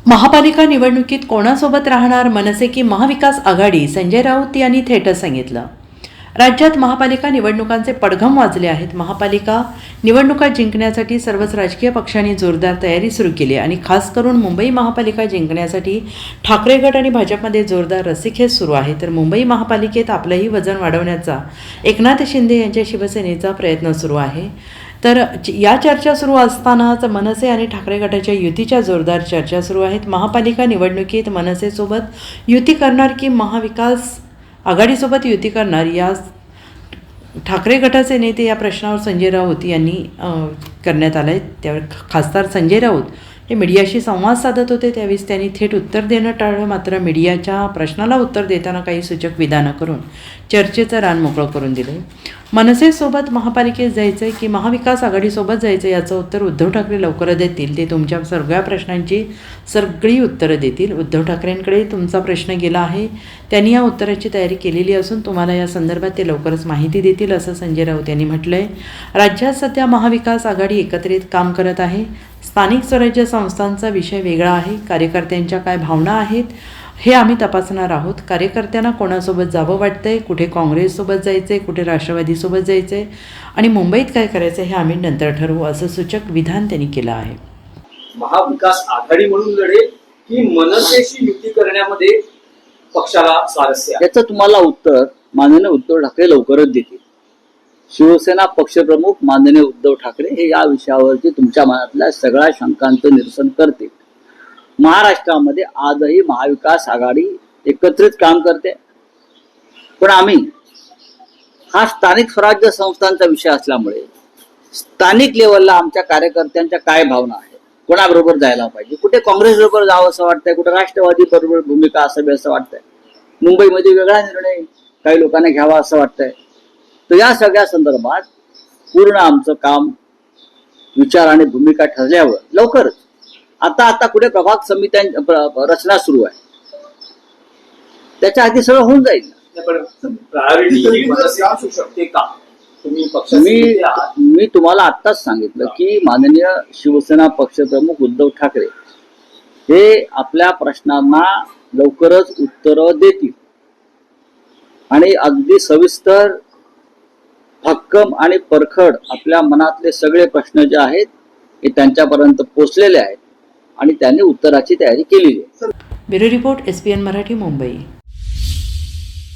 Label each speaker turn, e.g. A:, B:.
A: महापालिका निवडणुकीत कोणासोबत राहणार मनसे की महाविकास आघाडी, संजय राऊत यांनी थेट सांगितलं. राज्यात महापालिका निवडणुकांचे पडघम वाजले आहेत. महापालिका निवडणुका जिंकण्यासाठी सर्वच राजकीय पक्षांनी जोरदार तयारी सुरू केली आणि खास करून मुंबई महापालिका जिंकण्यासाठी ठाकरे गट आणि भाजपमध्ये जोरदार रस्सीखेच सुरू आहे. तर मुंबई महापालिकेत आपलंही वजन वाढवण्याचा एकनाथ शिंदे यांच्या शिवसेनेचा प्रयत्न सुरू आहे. तर या चर्चा सुरू असतानाच मनसे आणि ठाकरे गटाच्या युतीच्या जोरदार चर्चा सुरू आहेत. महापालिका निवडणुकीत मनसेसोबत युती करणार की महाविकास आघाडीसोबत युती करणार, या ठाकरे गटाचे नेते या प्रश्नावर संजय राऊत यांनी करण्यात आलं आहे. त्यावर खासदार संजय राऊत हे मीडियाशी संवाद साधत होते. त्यावेळेस त्यांनी थेट उत्तर देणं टाळलं. मात्र मीडियाच्या प्रश्नाला उत्तर देताना काही सूचक विधानं करून चर्चेचं रान मोकळं करून दिलं. मनसेसोबत महापालिकेत जायचं आहे की महाविकास आघाडीसोबत जायचं, याचं उत्तर उद्धव ठाकरे लवकरच देतील. ते तुमच्या सगळ्या प्रश्नांची सगळी उत्तरं देतील. उद्धव ठाकरेंकडे तुमचा प्रश्न गेला आहे, त्यांनी या उत्तराची तयारी केलेली असून तुम्हाला या संदर्भात ते लवकरच माहिती देतील, असं संजय राऊत यांनी म्हटलं आहे. राज्यात सध्या महाविकास आघाडी एकत्रित काम करत आहे. स्थानिक स्वराज्य संस्थांचा विषय वेगळा आहे. कार्यकर्त्यांच्या काय भावना आहेत हे आम्ही तपासणार आहोत. कार्यकर्त्यांना कोणासोबत जावं वाटतंय, कुठे काँग्रेससोबत जायचं आहे, कुठे राष्ट्रवादीसोबत जायचं आहे आणि मुंबईत काय करायचं हे आम्ही नंतर ठरवू, असं सूचक विधान त्यांनी केलं आहे.
B: महाविकास आघाडी म्हणून लढेल की मनसेशी युती करण्यामध्ये पक्षाला स्वारस्य आहे?
C: याचं तुम्हाला उत्तर माननीय उद्धव ठाकरे लवकरच देतील. शिवसेना पक्षप्रमुख माननीय उद्धव ठाकरे हे या विषयावरती तुमच्या मनातल्या सगळ्या शंकांचं निरसन करतील. महाराष्ट्रामध्ये आजही महाविकास आघाडी एकत्रित काम करते, पण आम्ही हा स्थानिक स्वराज्य संस्थांचा विषय असल्यामुळे स्थानिक लेवलला आमच्या कार्यकर्त्यांच्या काय भावना आहेत, कोणाबरोबर जायला पाहिजे, कुठे काँग्रेस बरोबर जावं असं वाटतंय, कुठे राष्ट्रवादी बरोबर भूमिका असावी असं वाटतंय, मुंबईमध्ये वेगळा निर्णय काही लोकांना घ्यावा असं वाटतंय. तर या सगळ्या संदर्भात पूर्ण आमचं काम, विचार आणि भूमिका ठरल्यावर लवकरच आता कुठे प्रभाग समित्यांची रचना सुरू आहे, त्याच्या आधी सगळं होऊन जाईल. मी तुम्हाला आत्ताच सांगितलं की माननीय शिवसेना पक्षप्रमुख उद्धव ठाकरे हे आपल्या प्रश्नांना लवकरच उत्तरं देतील आणि अगदी सविस्तर, भक्कम आणि परखड आपल्या मनातले सगळे प्रश्न जे आहेत हे त्यांच्यापर्यंत पोहोचलेले आहेत आणि त्यांनी उत्तराची तयारी केलेली आहे.
A: Bureau report, SPN Marathi, Mumbai.